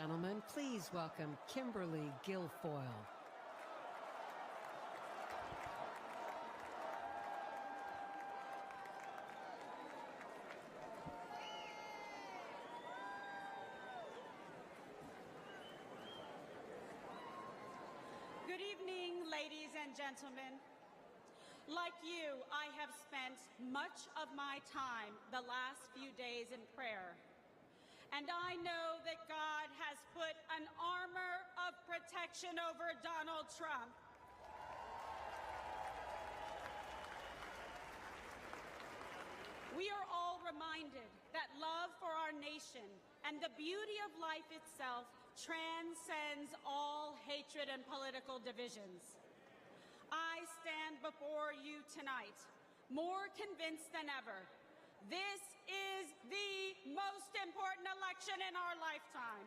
gentlemen, please welcome Kimberly Guilfoyle. Good evening, ladies and gentlemen. Like you, I have spent much of my time the last few days in prayer. And I know that God has put an armor of protection over Donald Trump. We are all reminded that love for our nation and the beauty of life itself transcends all hatred and political divisions. I stand before you tonight, more convinced than ever. This is the most important election in our lifetime.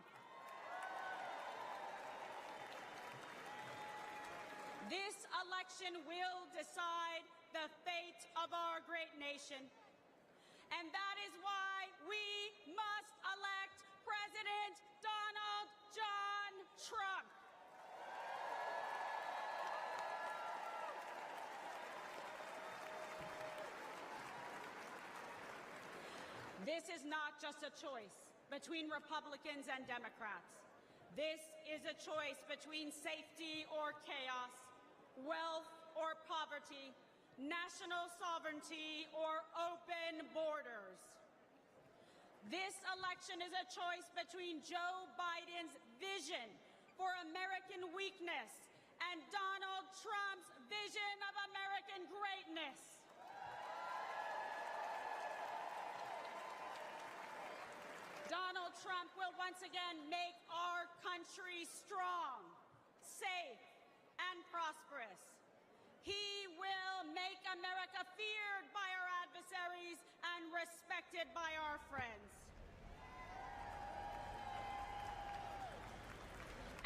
This election will decide the fate of our great nation. And that is why we must elect President Donald John Trump. This is not just a choice between Republicans and Democrats. This is a choice between safety or chaos, wealth or poverty, national sovereignty or open borders. This election is a choice between Joe Biden's vision for American weakness and Donald Trump's vision of American greatness. Donald Trump will once again make our country strong, safe, and prosperous. He will make America feared by our adversaries and respected by our friends.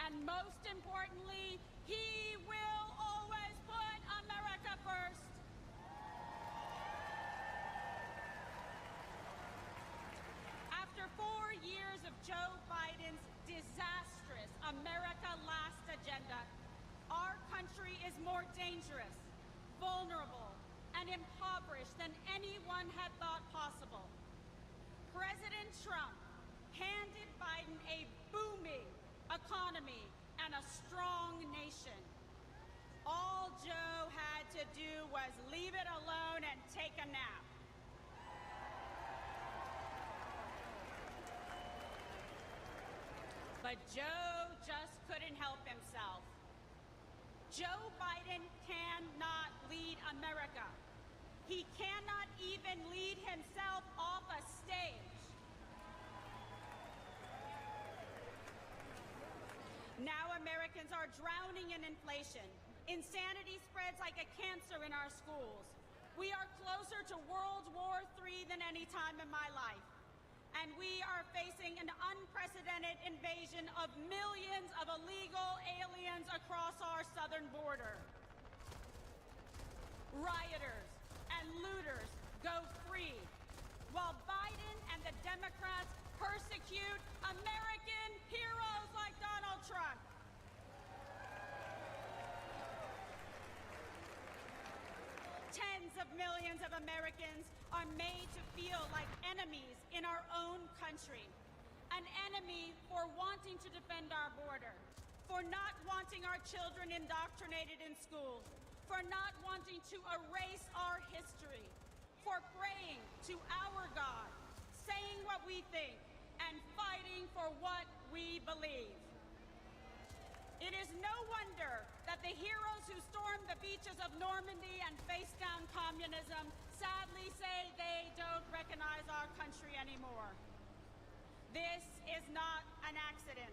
And most importantly, he will always put America first. After 4 years of Joe Biden's disastrous America Last agenda, our country is more dangerous, vulnerable, and impoverished than anyone had thought possible. President Trump handed Biden a booming economy and a strong nation. All Joe had to do was leave it alone and take a nap. But Joe just couldn't help himself. Joe Biden cannot lead America. He cannot even lead himself off a stage. Now Americans are drowning in inflation. Insanity spreads like a cancer in our schools. We are closer to World War III than any time in my life. And we are facing an unprecedented invasion of millions of illegal aliens across our southern border. Rioters and looters go free, while Biden and the Democrats persecute American heroes like Donald Trump. Tens of millions of Americans are made to feel like enemies in our own country. An enemy for wanting to defend our border, for not wanting our children indoctrinated in schools, for not wanting to erase our history, for praying to our God, saying what we think, and fighting for what we believe. It is no wonder that the heroes who stormed the beaches of Normandy and faced down communism sadly say they don't recognize our country anymore. This is not an accident.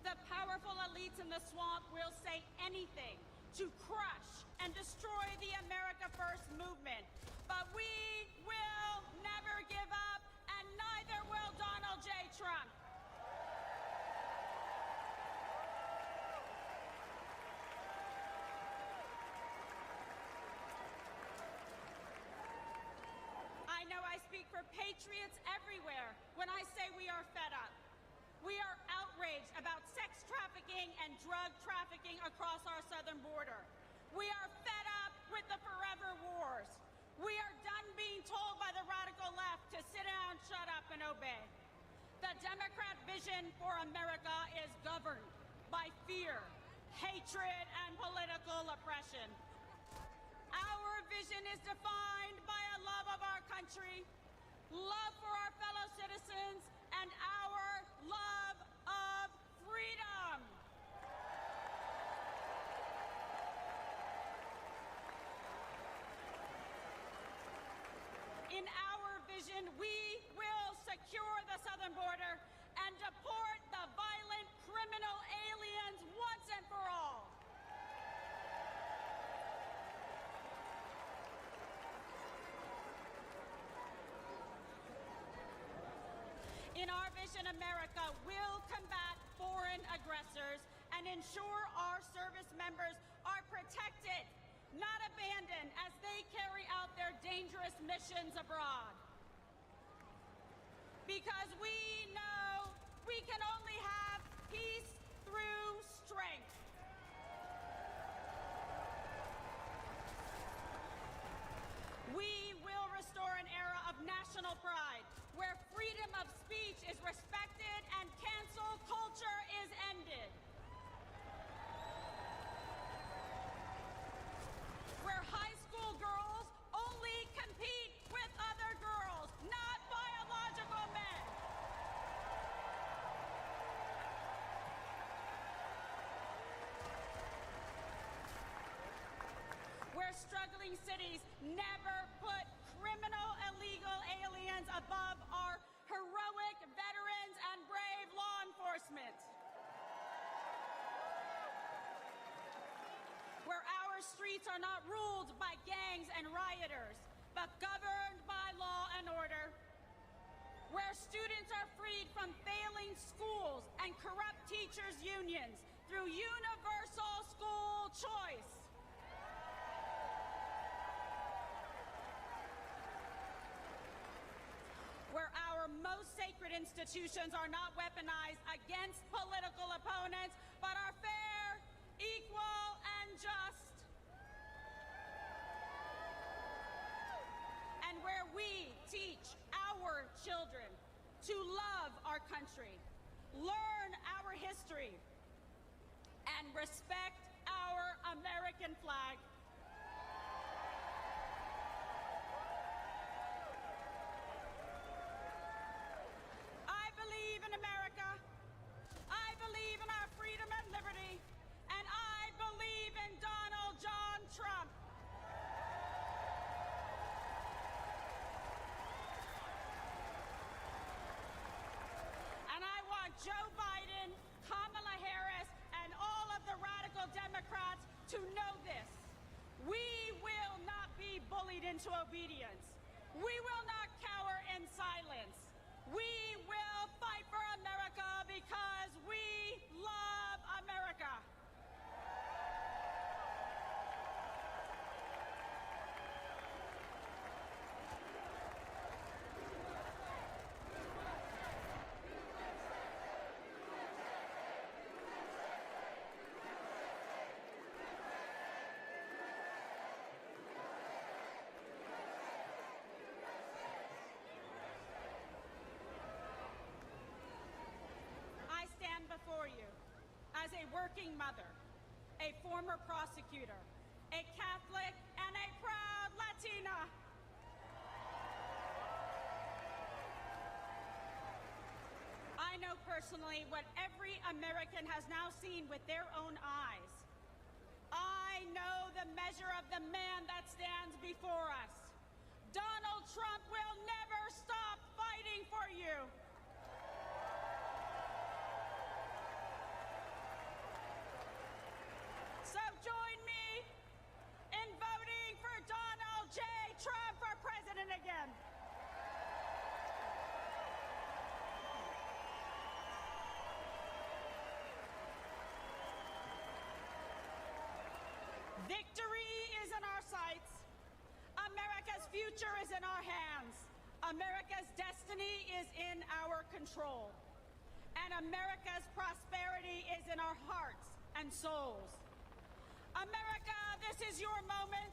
The powerful elites in the swamp will say anything to crush and destroy the America First movement. But we will never give up, and neither will Donald J. Trump. I know I speak for patriots everywhere when I say we are fed up. We are outraged outraged about sex trafficking and drug trafficking across our southern border. We are fed up with the forever wars. We are done being told by the radical left to sit down, shut up, and obey. The Democrat vision for America is governed by fear, hatred, and political oppression. Our vision is defined by a love of our country, love for our fellow citizens, and our love of freedom. In our vision, we will secure the southern border and deport the violent criminal aliens once and for all. In our vision, America will combat foreign aggressors and ensure our service members are protected, not abandoned, as they carry out their dangerous missions abroad. Because we know we can only have peace through strength. We will restore an era of national pride, where freedom of speech is respected and cancel culture is ended. Where high school girls only compete with other girls, not biological men. Where struggling cities never put criminal illegal aliens above our heroic veterans and brave law enforcement. Where our streets are not ruled by gangs and rioters, but governed by law and order. Where students are freed from failing schools and corrupt teachers' unions through universal school choice. Where our most sacred institutions are not weaponized against political opponents, but are fair, equal, and just. And where we teach our children to love our country, learn our history, and respect our American flag. I believe in America. I believe in our freedom and liberty. And I believe in Donald John Trump. And I want Joe Biden, Kamala Harris, and all of the radical Democrats to know this. We will not be bullied into obedience. We will not cower in silence. We will fight for America because we love America. I stand before you as a working mother, a former prosecutor, a Catholic, and a proud Latina. I know personally what every American has now seen with their own eyes. I know the measure of the man that stands before us. Donald Trump will never stop fighting for you. So join me in voting for Donald J. Trump for president again. Victory is in our sights. America's future is in our hands. America's destiny is in our control. and America's prosperity is in our hearts and souls. America, this is your moment.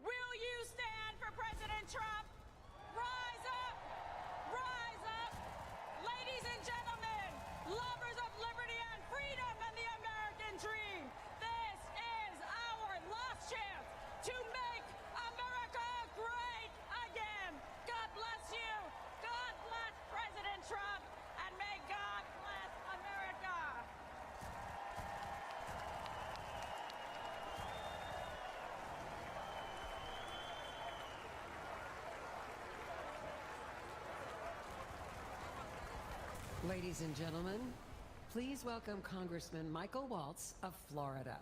Will you stand for President Trump? Rise up! Rise up! Ladies and gentlemen, lovers of liberty and freedom and the American dream, this is our last chance to make America great again. God bless you. God bless President Trump, and may God bless America. Ladies and gentlemen, please welcome Congressman Michael Waltz of Florida.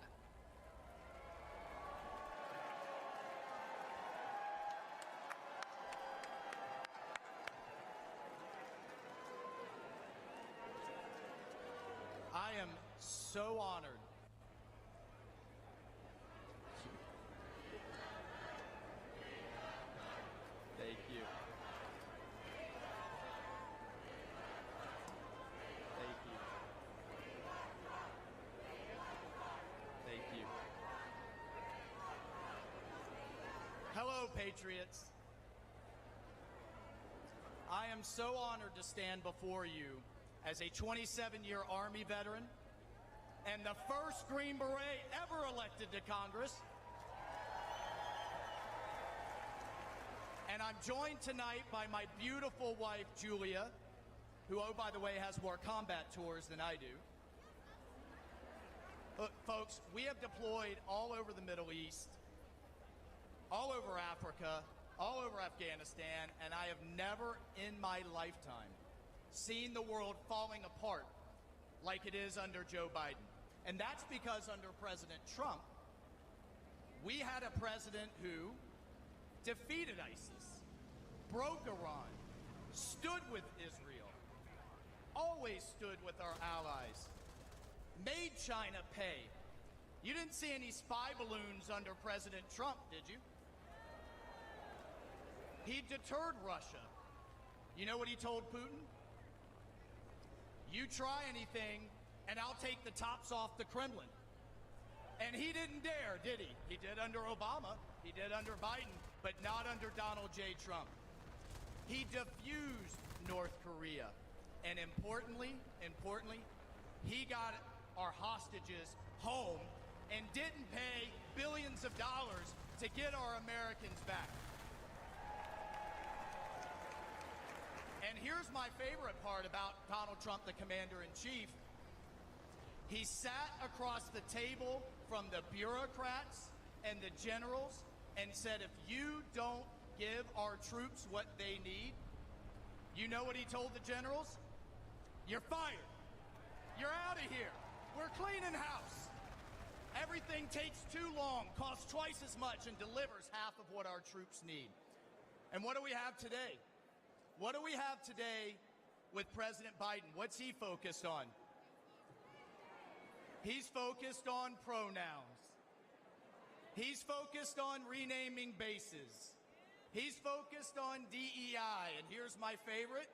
I am so honored. Thank you. Thank you. Thank you. Hello, Patriots. I am so honored to stand before you as a 27-year Army veteran and the first Green Beret ever elected to Congress. And I'm joined tonight by my beautiful wife, Julia, who, oh, by the way, has more combat tours than I do. Look, folks, we have deployed all over the Middle East, all over Africa, all over Afghanistan, and I have never in my lifetime seen the world falling apart like it is under Joe Biden. And that's because under President Trump, we had a president who defeated ISIS, broke Iran, stood with Israel, always stood with our allies, made China pay. You didn't see any spy balloons under President Trump, did you? He deterred Russia. You know what he told Putin? You try anything, and I'll take the tops off the Kremlin. And he didn't dare, did he? He did under Obama, he did under Biden, but not under Donald J. Trump. He defused North Korea. And importantly, he got our hostages home and didn't pay billions of dollars to get our Americans back. And here's my favorite part about Donald Trump, the commander-in-chief. He sat across the table from the bureaucrats and the generals and said, if you don't give our troops what they need, you know what he told the generals? You're fired. You're out of here. We're cleaning house. Everything takes too long, costs twice as much, and delivers half of what our troops need. And what do we have today? What do we have today with President Biden? What's he focused on? He's focused on pronouns. He's focused on renaming bases. He's focused on DEI. And here's my favorite.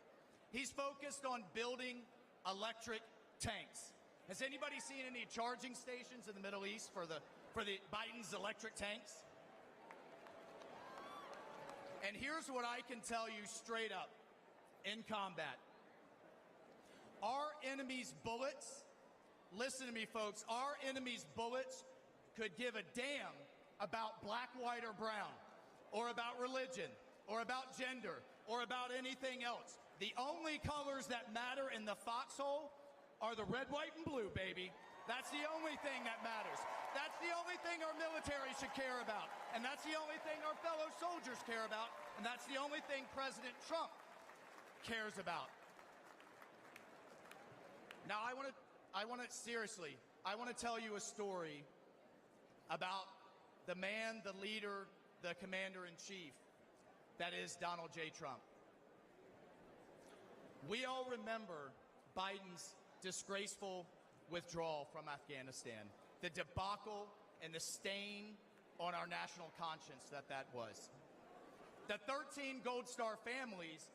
He's focused on building electric tanks. Has anybody seen any charging stations in the Middle East for the Biden's electric tanks? And here's what I can tell you straight up in combat. Our enemy's bullets, listen to me folks, our enemy's bullets could give a damn about black, white, or brown, or about religion, or about gender, or about anything else. The only colors that matter in the foxhole are the red, white, and blue, baby. That's the only thing that matters. That's the only thing our military should care about. And that's the only thing our fellow soldiers care about. And that's the only thing President Trump cares about. Now, I want to seriously, I want to tell you a story about the man, the leader, the commander-in-chief that is Donald J. Trump. We all remember Biden's disgraceful withdrawal from Afghanistan, the debacle and the stain on our national conscience that was. The 13 Gold Star families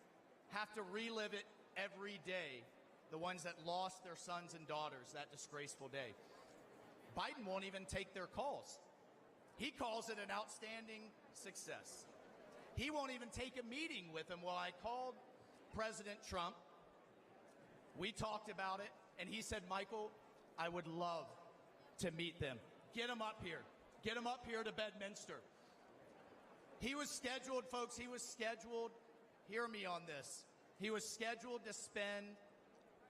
have to relive it every day the ones that lost their sons and daughters that disgraceful day. Biden won't even take their calls. He calls it an outstanding success. He won't even take a meeting with them. Well, I called President Trump. We talked about it, and he said, Michael, I would love to meet them. Get them up here. Get them up here to Bedminster. He was scheduled, folks, hear me on this. He was scheduled to spend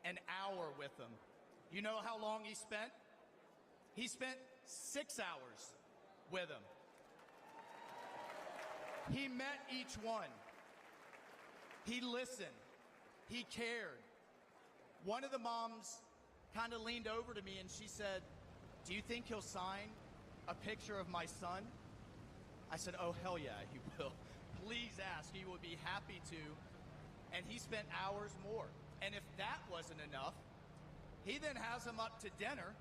an hour with them. You know how long he spent? He spent 6 hours with them. He met each one. He listened. He cared. One of the moms kind of leaned over to me and she said, do you think he'll sign a picture of my son? I said, oh, hell yeah, he will. Please ask. He would be happy to. And he spent hours more. And if that wasn't enough, he then has them up to dinner.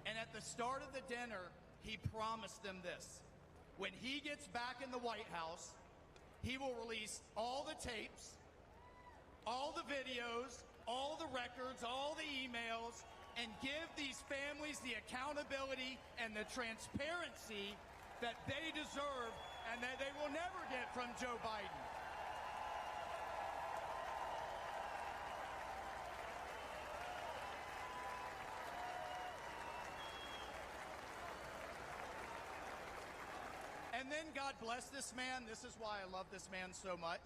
And at the start of the dinner, he promised them this. When he gets back in the White House, he will release all the tapes, all the videos, all the records, all the emails, and give these families the accountability and the transparency that they deserve and that they will never get from Joe Biden. And then God bless this man. This is why I love this man so much.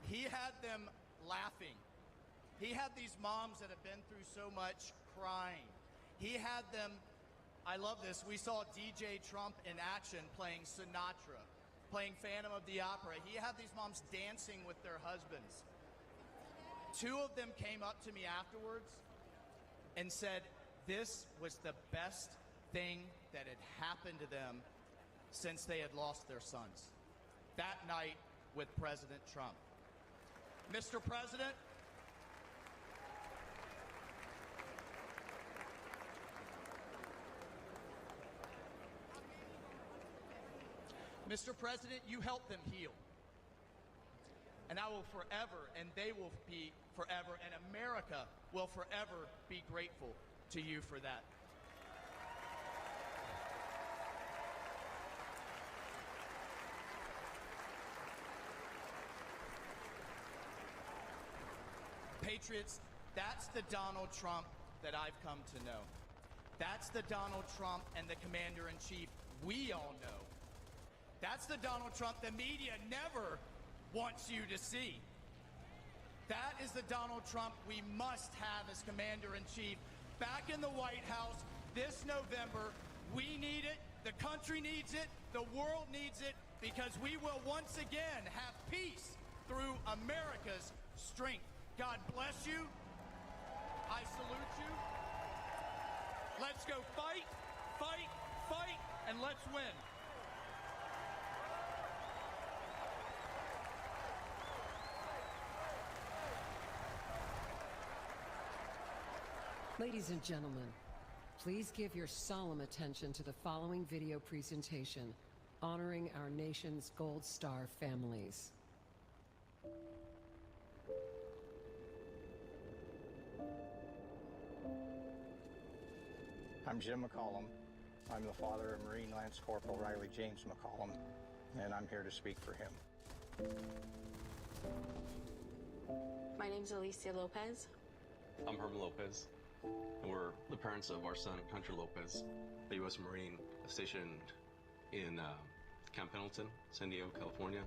He had them laughing. He had these moms that have been through so much crying. He had them, I love this, we saw DJ Trump in action playing Sinatra, playing Phantom of the Opera. He had these moms dancing with their husbands. 2 of them came up to me afterwards and said, this was the best thing that had happened to them since they had lost their sons. That night with President Trump. Mr. President, Mr. President, you helped them heal. And I will forever, and they will be forever, and America will forever be grateful to you for that. Patriots, that's the Donald Trump that I've come to know. That's the Donald Trump and the Commander-in-Chief we all know. That's the Donald Trump the media never wants you to see. That is the Donald Trump we must have as Commander-in-Chief back in the White House this November. We need it. The country needs it. The world needs it, because we will once again have peace through America's strength. God bless you. I salute you. Let's go fight, fight, fight, and let's win. Ladies and gentlemen, please give your solemn attention to the following video presentation honoring our nation's Gold Star families. I'm Jim McCollum. I'm the father of Marine Lance Corporal Riley James McCollum, and I'm here to speak for him. My name's Alicia Lopez. I'm Herman Lopez, and we're the parents of our son, Hunter Lopez, a U.S. Marine stationed in Camp Pendleton, San Diego, California,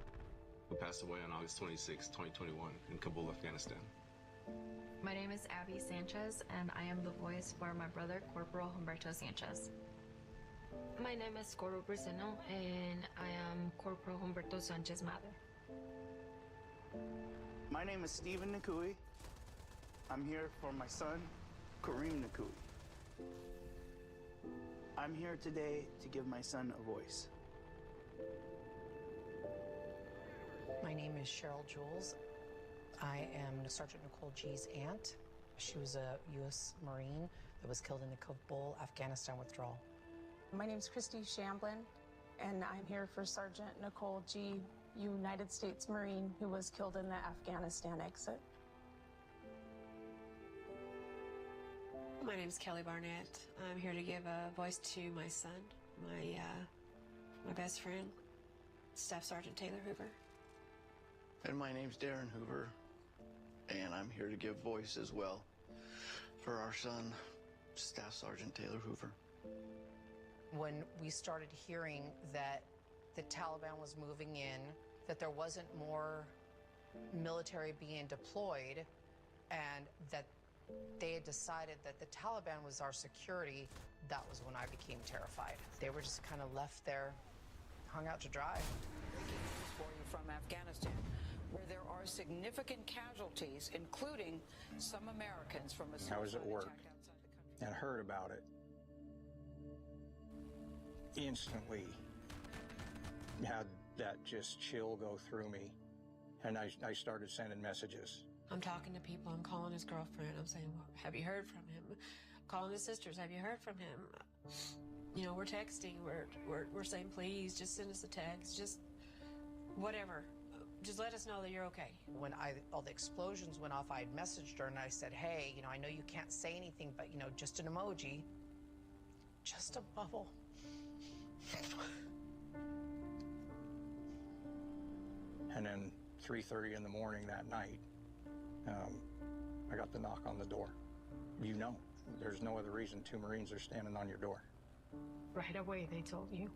who passed away on August 26, 2021 in Kabul, Afghanistan. My name is Abby Sanchez, and I am the voice for my brother, Corporal Humberto Sanchez. My name is Coro Briseno, and I am Corporal Humberto Sanchez's mother. My name is Stephen Nakui. I'm here for my son, Kareem Nakui. I'm here today to give my son a voice. My name is Cheryl Jules. I am Sergeant Nicole G's aunt. She was a U.S. Marine that was killed in the Kabul, Afghanistan withdrawal. My name is Christy Shamblin. And I'm here for Sergeant Nicole G., United States Marine, who was killed in the Afghanistan exit. My name's Kelly Barnett. I'm here to give a voice to my son, my best friend, Staff Sergeant Taylor Hoover. And my name's Darren Hoover, and I'm here to give voice as well for our son, Staff Sergeant Taylor Hoover. When we started hearing that the Taliban was moving in, that there wasn't more military being deployed, and that they had decided that the Taliban was our security, that was when I became terrified. They were just kind of left there, hung out to dry. Breaking news for you from Afghanistan, where there are significant casualties, including some Americans from a I was at suicide work attack outside the country. and heard about it. Instantly had that just chill go through me, and I started sending messages. I'm talking to people. I'm calling his girlfriend. I'm saying, well, have you heard from him? Calling his sisters. Have you heard from him? You know, we're texting. We're saying, please, just send us a text. Just whatever. Just let us know that you're okay. When all the explosions went off, I had messaged her and I said, hey, I know you can't say anything, but, just an emoji. Just a bubble. And then 3:30 in the morning that night, I got the knock on the door. There's no other reason 2 Marines are standing on your door. Right away, they told you,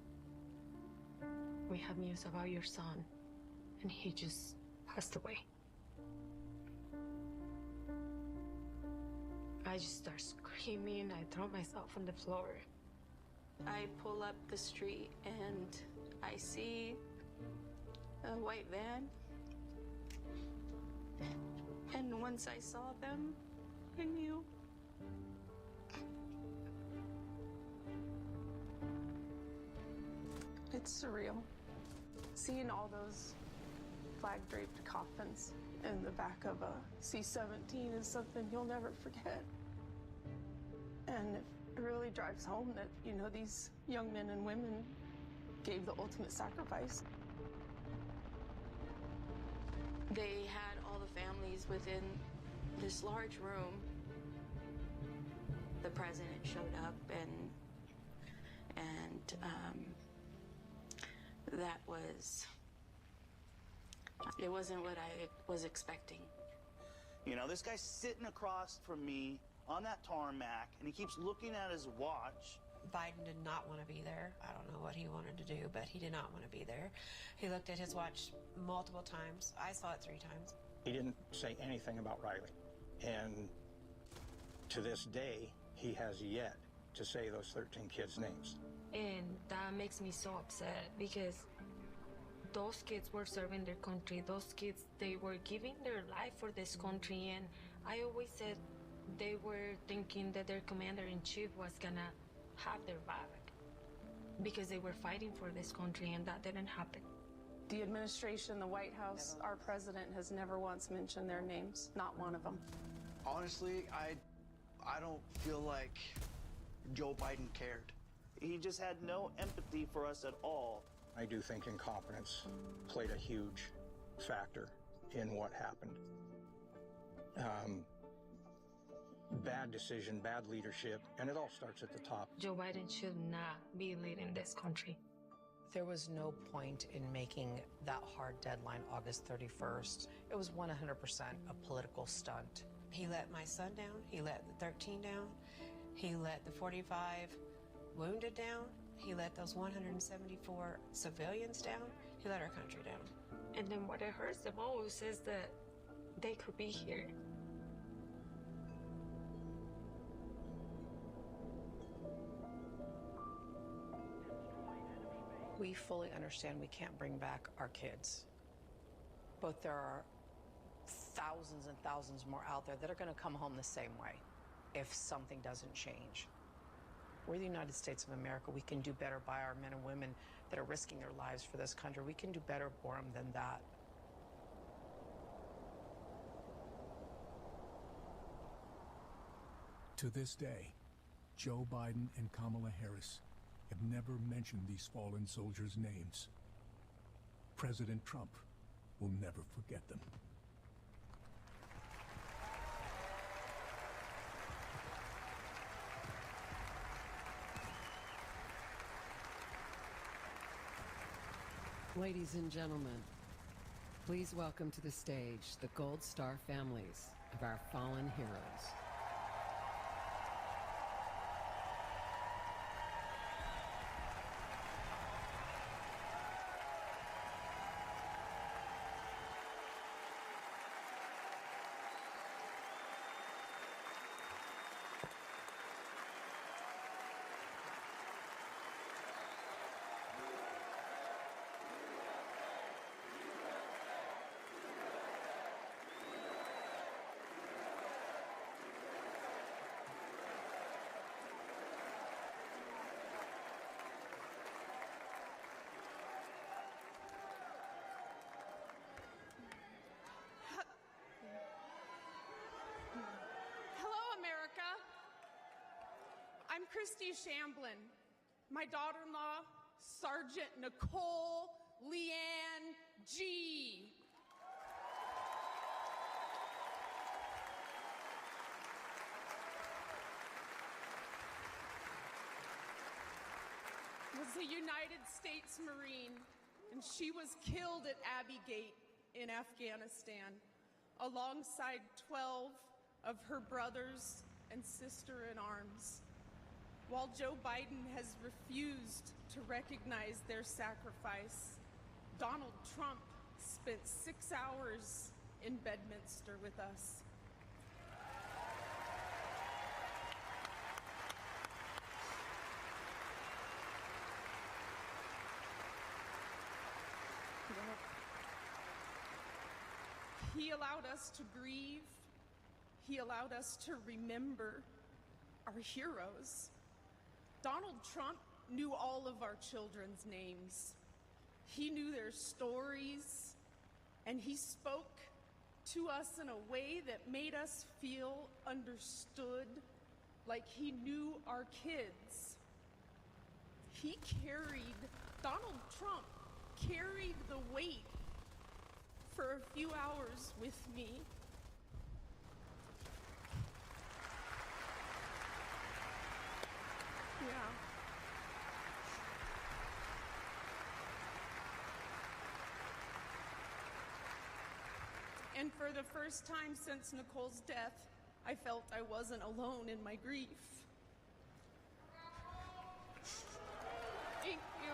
we have news about your son, and he just passed away. I just start screaming. I throw myself on the floor. I pull up the street and I see a white van. And once I saw them, I knew. It's surreal. Seeing all those flag-draped coffins in the back of a C-17 is something you'll never forget. And it really drives home that, these young men and women gave the ultimate sacrifice. They had all the families within this large room. The president showed up and that it wasn't what I was expecting. This guy's sitting across from me on that tarmac, and he keeps looking at his watch. Biden did not want to be there. I don't know what he wanted to do, but he did not want to be there. He looked at his watch multiple times. I saw it 3 times. He didn't say anything about Riley. And to this day, he has yet to say those 13 kids' names. And that makes me so upset because those kids were serving their country. Those kids, they were giving their life for this country. And I always said they were thinking that their commander-in-chief was gonna have their back because they were fighting for this country, and that didn't happen. The administration, the White House, our president has never once mentioned their names, not one of them. Honestly, I don't feel like Joe Biden cared. He just had no empathy for us at all. I do think incompetence played a huge factor in what happened. Bad decision, bad leadership, and it all starts at the top. Joe Biden should not be leading this country. There was no point in making that hard deadline, August 31st. It was 100% a political stunt. He let my son down. He let the 13 down. He let the 45 wounded down. He let those 174 civilians down. He let our country down. And then what it hurts the most is that they could be here. We fully understand we can't bring back our kids, but there are thousands and thousands more out there that are going to come home the same way if something doesn't change. We're the United States of America. We can do better by our men and women that are risking their lives for this country. We can do better for them than that. To this day, Joe Biden and Kamala Harris have never mentioned these fallen soldiers' names. President Trump will never forget them. Ladies and gentlemen, please welcome to the stage the Gold Star families of our fallen heroes. I'm Christy Shamblin. My daughter-in-law, Sergeant Nicole Leanne G. Was a United States Marine, and she was killed at Abbey Gate in Afghanistan, alongside 12 of her brothers and sister-in-arms. While Joe Biden has refused to recognize their sacrifice, Donald Trump spent 6 hours in Bedminster with us. He allowed us to grieve. He allowed us to remember our heroes. Donald Trump knew all of our children's names. He knew their stories, and he spoke to us in a way that made us feel understood, like he knew our kids. Donald Trump carried the weight for a few hours with me. Yeah. And for the first time since Nicole's death, I felt I wasn't alone in my grief. Thank you.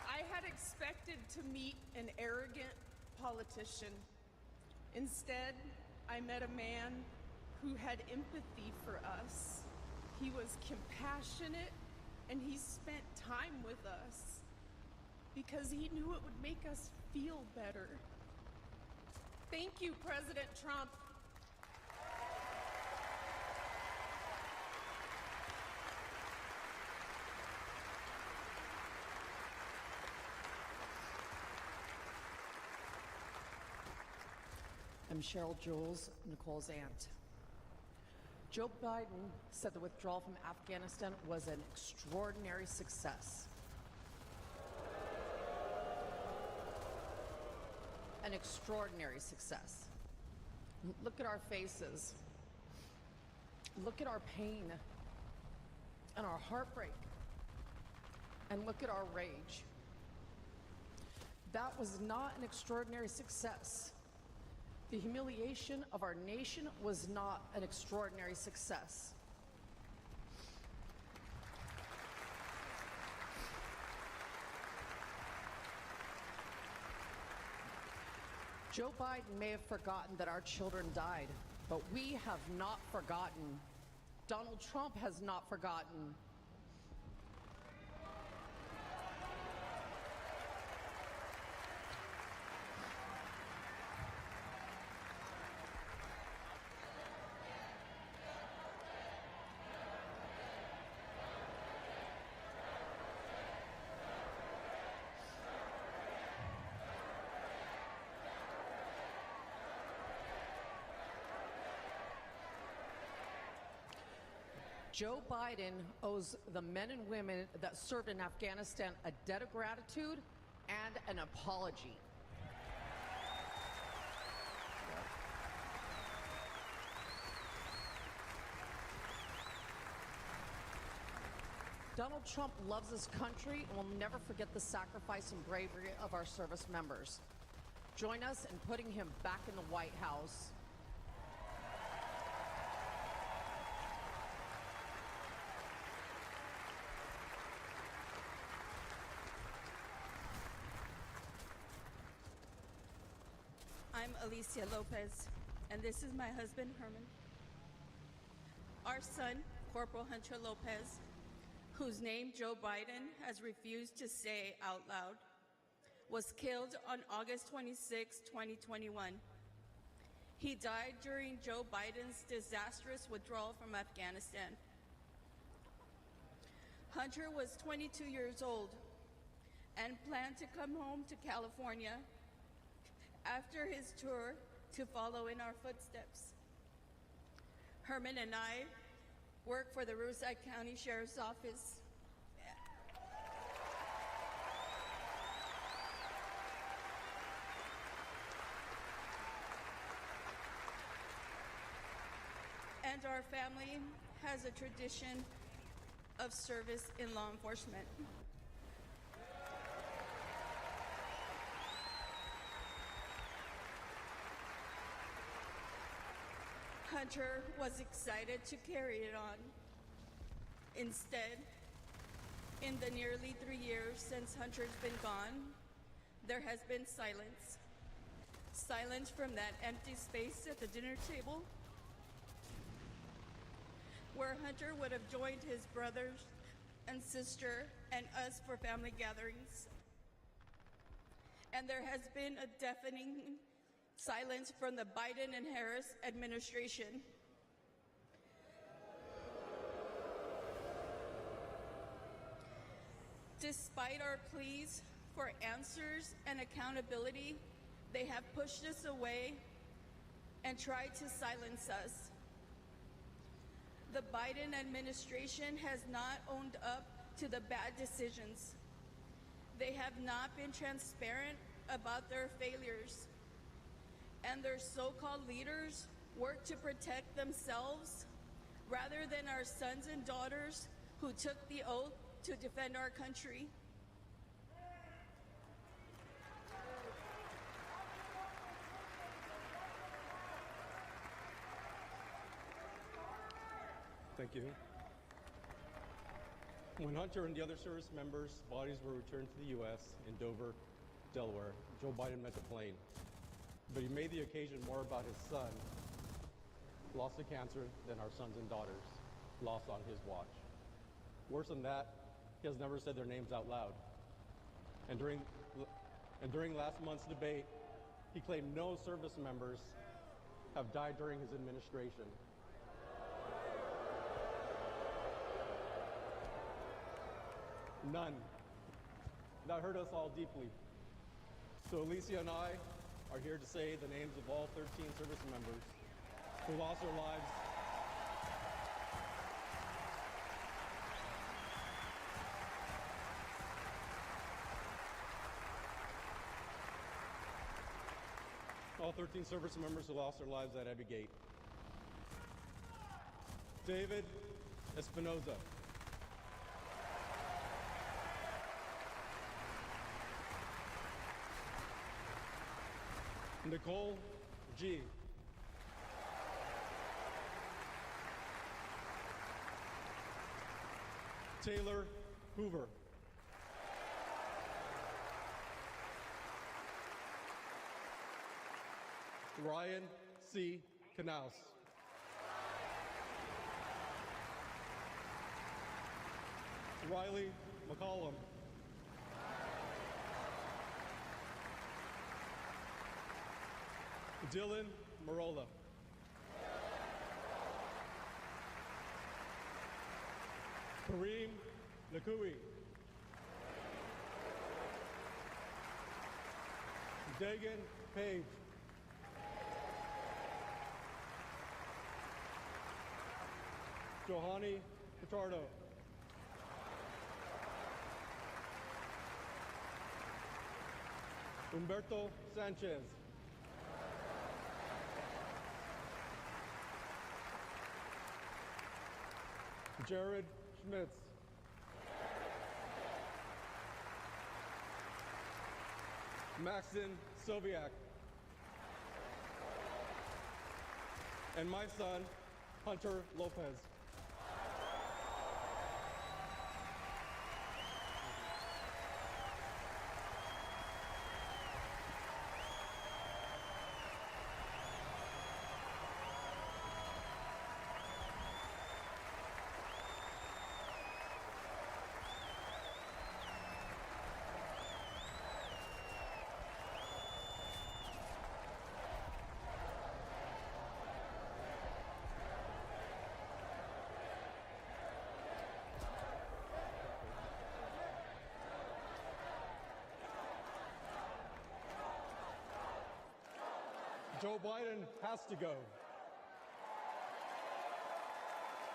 I had expected to meet an arrogant politician. Instead, I met a man who had empathy for us. He was compassionate, and he spent time with us because he knew it would make us feel better. Thank you, President Trump. I'm Cheryl Jules, Nicole's aunt. Joe Biden said the withdrawal from Afghanistan was an extraordinary success. An extraordinary success. Look at our faces. Look at our pain and our heartbreak. And look at our rage. That was not an extraordinary success. The humiliation of our nation was not an extraordinary success. Joe Biden may have forgotten that our children died, but we have not forgotten. Donald Trump has not forgotten. Joe Biden owes the men and women that served in Afghanistan a debt of gratitude and an apology. Donald Trump loves this country and will never forget the sacrifice and bravery of our service members. Join us in putting him back in the White House. I'm Alicia Lopez, and this is my husband, Herman. Our son, Corporal Hunter Lopez, whose name Joe Biden has refused to say out loud, was killed on August 26, 2021. He died during Joe Biden's disastrous withdrawal from Afghanistan. Hunter was 22 years old and planned to come home to California after his tour to follow in our footsteps. Herman and I work for the Riverside County Sheriff's Office. And our family has a tradition of service in law enforcement. Hunter was excited to carry it on. Instead, in the nearly 3 years since Hunter's been gone, there has been silence. Silence from that empty space at the dinner table, where Hunter would have joined his brothers and sister and us for family gatherings. And there has been a deafening silence from the Biden and Harris administration. Despite our pleas for answers and accountability, they have pushed us away and tried to silence us. The Biden administration has not owned up to the bad decisions. They have not been transparent about their failures. And their so-called leaders work to protect themselves rather than our sons and daughters who took the oath to defend our country. Thank you. When Hunter and the other service members' bodies were returned to the U.S. in Dover, Delaware, Joe Biden met the plane. But he made the occasion more about his son, lost to cancer, than our sons and daughters, lost on his watch. Worse than that, he has never said their names out loud. And during last month's debate, he claimed no service members have died during his administration. None. That hurt us all deeply. So Alicia and I are here to say the names of all 13 service members who lost their lives all 13 service members who lost their lives at Abbey Gate. David Espinoza. Nicole G. Taylor Hoover. Ryan C. Knaus. Riley McCollum. Dylan Marola. Kareem Nakui. Dagan Page. Johanny Pitardo. Humberto Sanchez. Jared Schmitz. Maxim Soviak. And my son, Hunter Lopez. Joe Biden has to go.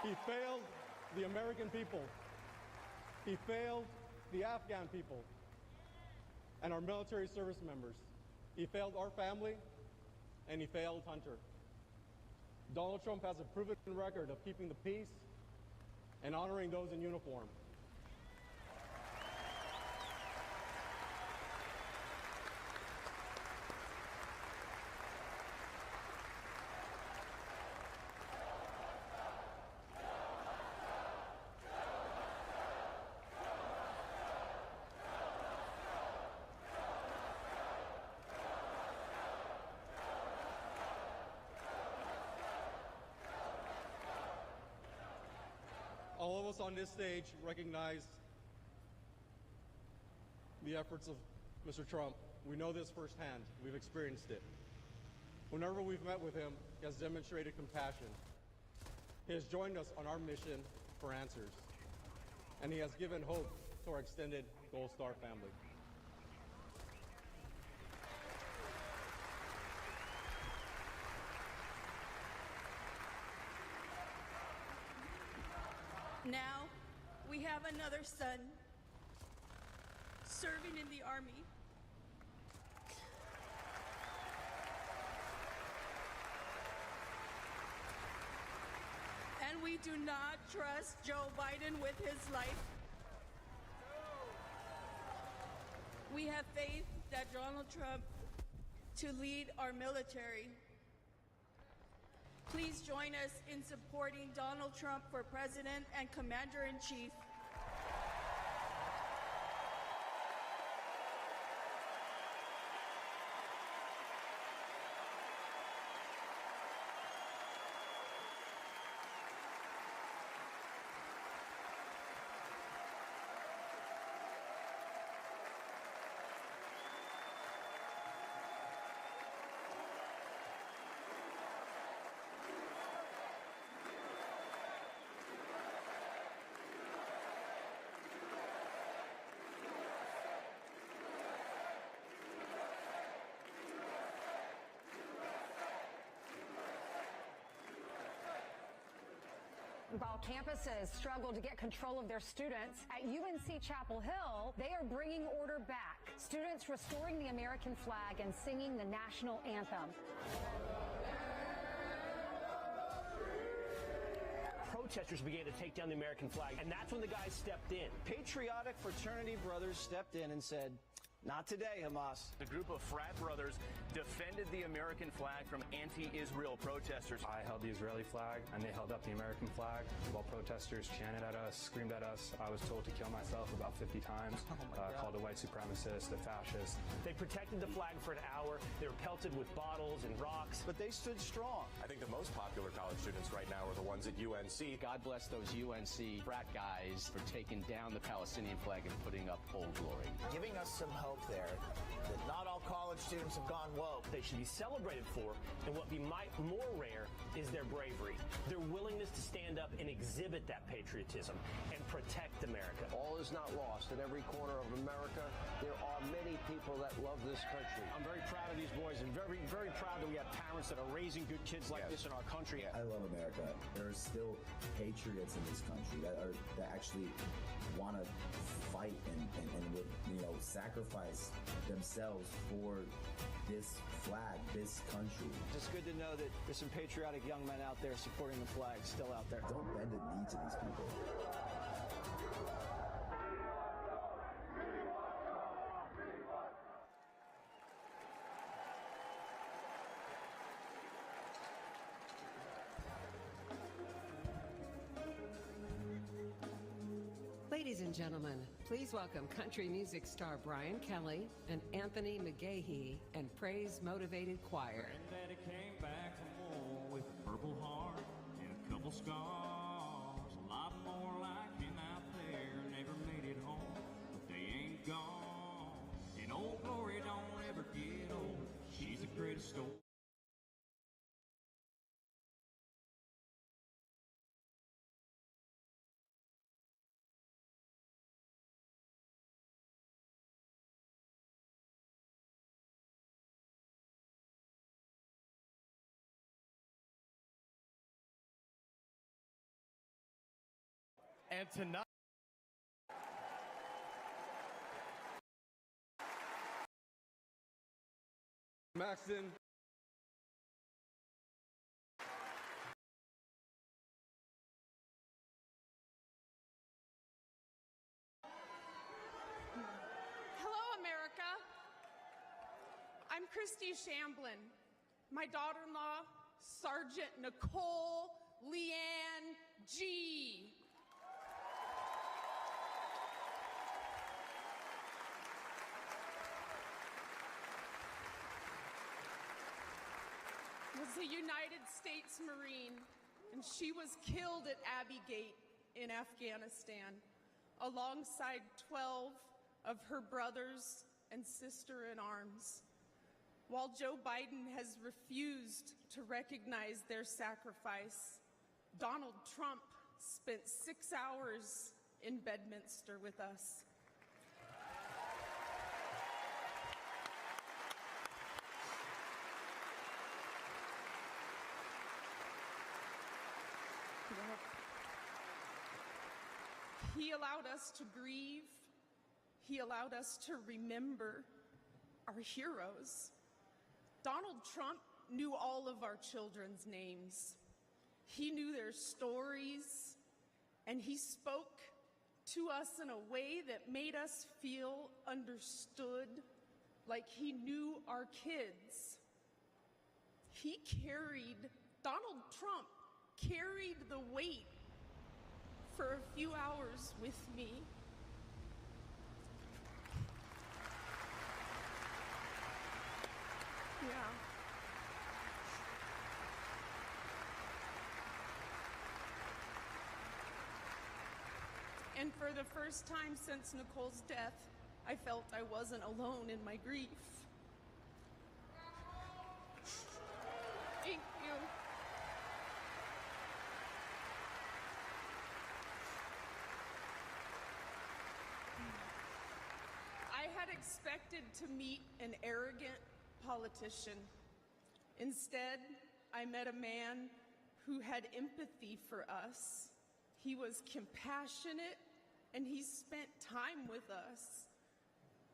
He failed the American people. He failed the Afghan people and our military service members. He failed our family, and he failed Hunter. Donald Trump has a proven record of keeping the peace and honoring those in uniform. All of us on this stage recognize the efforts of Mr. Trump. We know this firsthand. We've experienced it. Whenever we've met with him, he has demonstrated compassion. He has joined us on our mission for answers, and he has given hope to our extended Gold Star family. Now, we have another son serving in the Army. And we do not trust Joe Biden with his life. We have faith that Donald Trump to lead our military. Please join us in supporting Donald Trump for President and Commander-in-Chief. While campuses struggle to get control of their students, at UNC Chapel Hill, they are bringing order back. Students restoring the American flag and singing the national anthem. Protesters began to take down the American flag, and that's when the guys stepped in. Patriotic fraternity brothers stepped in and said, "Not today, Hamas." A group of frat brothers defended the American flag from anti-Israel protesters. I held the Israeli flag, and they held up the American flag while protesters chanted at us, screamed at us. I was told to kill myself about 50 times, called a white supremacist, a fascist. They protected the flag for an hour. They were pelted with bottles and rocks. But they stood strong. I think the most popular college students right now are the ones at UNC. God bless those UNC frat guys for taking down the Palestinian flag and putting up Old Glory. Giving us some hope there that not all college students have gone woke. They should be celebrated for, and what might more rare is their bravery, their willingness to stand up up and exhibit that patriotism and protect America. All is not lost. In every corner of America, there are many people that love this country. I'm very proud of these boys and very, very proud that we have parents that are raising good kids like this in our country. I love America. There are still patriots in this country that actually want to fight and would, sacrifice themselves for this flag, this country. It's good to know that there's some patriotic young men out there supporting the flag still out there. Don't bend the knee to these people. Ladies and gentlemen, please welcome country music star Brian Kelly and Anthony McGahee and Praise Motivated Choir. Granddaddy came back from war with a purple heart and a couple scars. A lot more like him out there never made it home, but they ain't gone. And old Glory don't ever get old. She's the greatest story. And tonight, Maxton. Hello, America. I'm Christy Shamblin. My daughter-in-law, Sergeant Nicole Leanne G. Was a United States Marine, and she was killed at Abbey Gate in Afghanistan, alongside 12 of her brothers and sister-in-arms. While Joe Biden has refused to recognize their sacrifice, Donald Trump spent 6 hours in Bedminster with us. He allowed us to grieve. He allowed us to remember our heroes. Donald Trump knew all of our children's names. He knew their stories, and he spoke to us in a way that made us feel understood, like he knew our kids. Donald Trump carried the weight for a few hours with me. Yeah. And for the first time since Nicole's death, I felt I wasn't alone in my grief. Thank you. I had expected to meet an arrogant politician. Instead, I met a man who had empathy for us. He was compassionate, and he spent time with us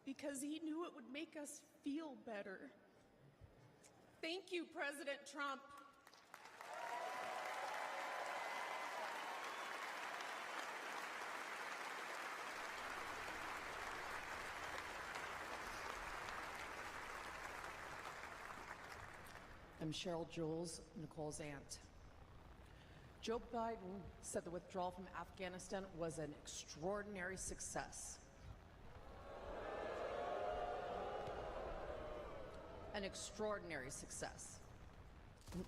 because he knew it would make us feel better. Thank you, President Trump. I'm Cheryl Jules, Nicole's aunt. Joe Biden said the withdrawal from Afghanistan was an extraordinary success. An extraordinary success.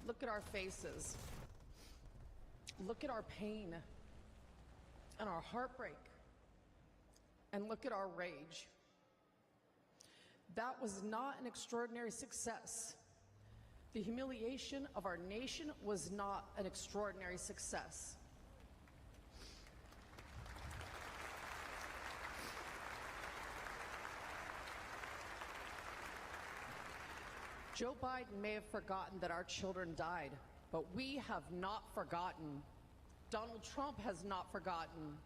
Look at our faces. Look at our pain and our heartbreak. And look at our rage. That was not an extraordinary success. The humiliation of our nation was not an extraordinary success. Joe Biden may have forgotten that our children died, but we have not forgotten. Donald Trump has not forgotten.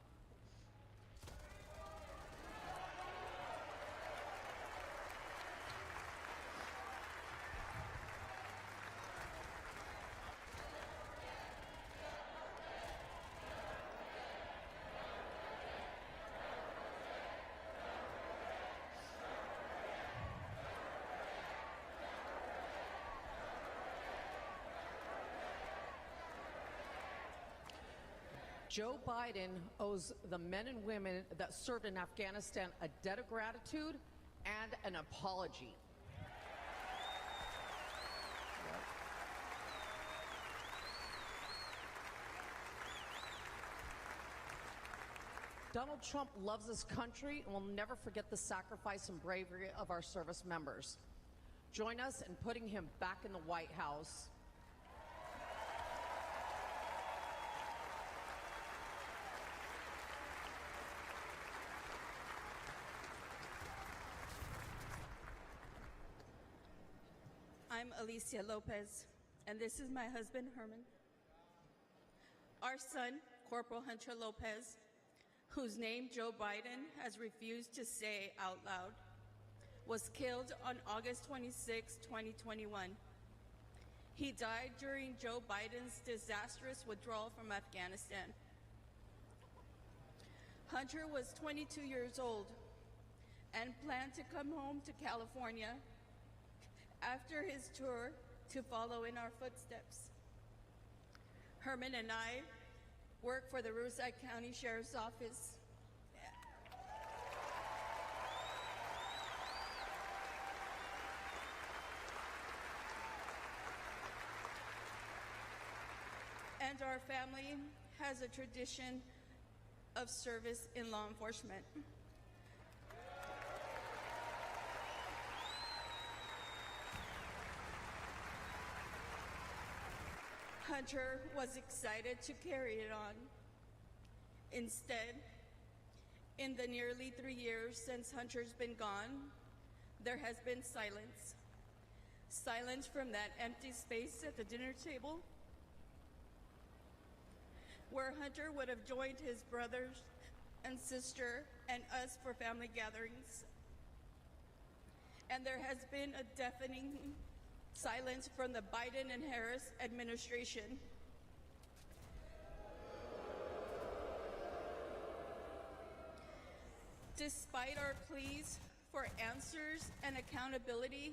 Joe Biden owes the men and women that served in Afghanistan a debt of gratitude and an apology. Donald Trump loves this country and will never forget the sacrifice and bravery of our service members. Join us in putting him back in the White House. I'm Alicia Lopez, and this is my husband, Herman. Our son, Corporal Hunter Lopez, whose name Joe Biden has refused to say out loud, was killed on August 26, 2021. He died during Joe Biden's disastrous withdrawal from Afghanistan. Hunter was 22 years old and planned to come home to California after his tour to follow in our footsteps. Herman and I work for the Riverside County Sheriff's Office. And our family has a tradition of service in law enforcement. Hunter was excited to carry it on. Instead, in the nearly 3 years since Hunter's been gone, there has been silence. Silence from that empty space at the dinner table, where Hunter would have joined his brothers and sister and us for family gatherings. And there has been a deafening silence from the Biden and Harris administration. Despite our pleas for answers and accountability,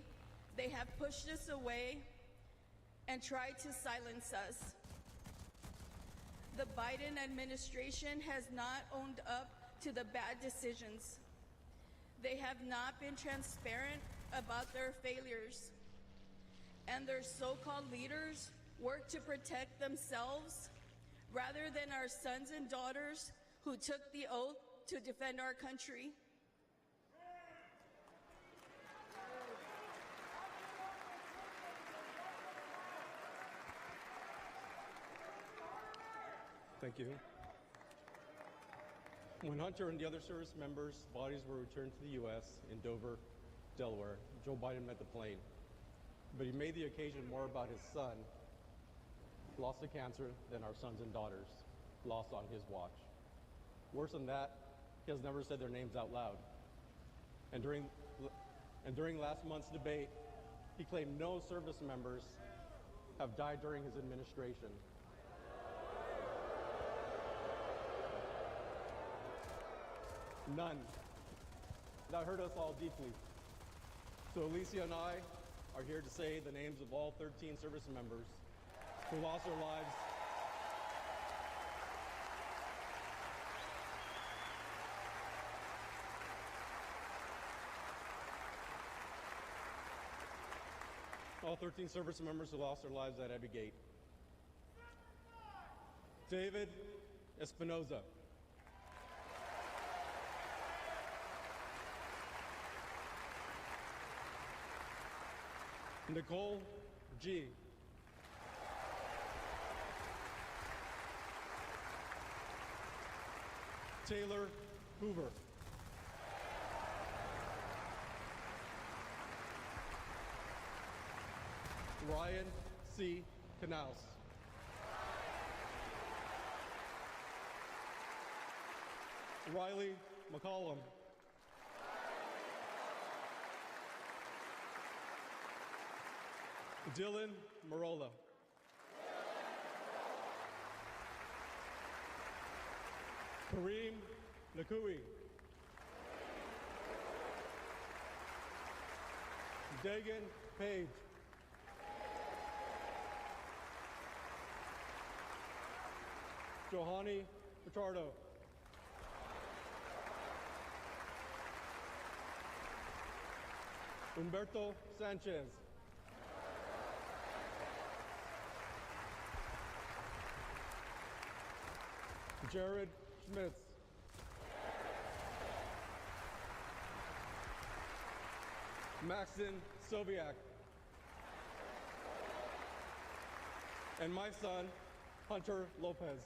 they have pushed us away and tried to silence us. The Biden administration has not owned up to the bad decisions. They have not been transparent about their failures. And their so-called leaders work to protect themselves rather than our sons and daughters who took the oath to defend our country. Thank you. When Hunter and the other service members' bodies were returned to the U.S. in Dover, Delaware, Joe Biden met the plane. But he made the occasion more about his son, lost to cancer, than our sons and daughters, lost on his watch. Worse than that, he has never said their names out loud. And during last month's debate, he claimed no service members have died during his administration. None. That hurt us all deeply. So Alicia and I are here to say the names of all 13 service members who lost their lives all 13 service members who lost their lives at Abbey Gate. David Espinoza. Nicole G. Taylor Hoover. Ryan C. Knaus. Riley McCollum. Dylan Marola. Kareem Nakui. Dagan Page. Johanny Pichardo. Humberto Sanchez. Jared Schmitz. Maxon Soviak. And my son, Hunter Lopez.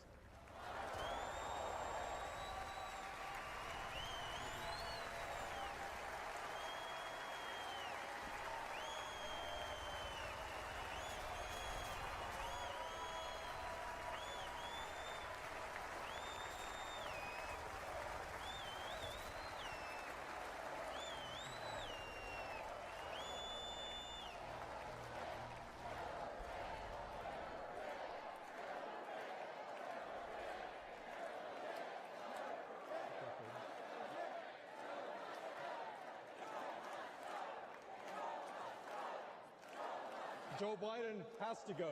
Joe Biden has to go.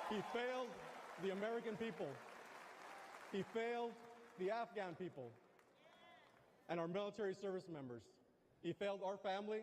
He failed the American people. He failed the Afghan people and our military service members. He failed our family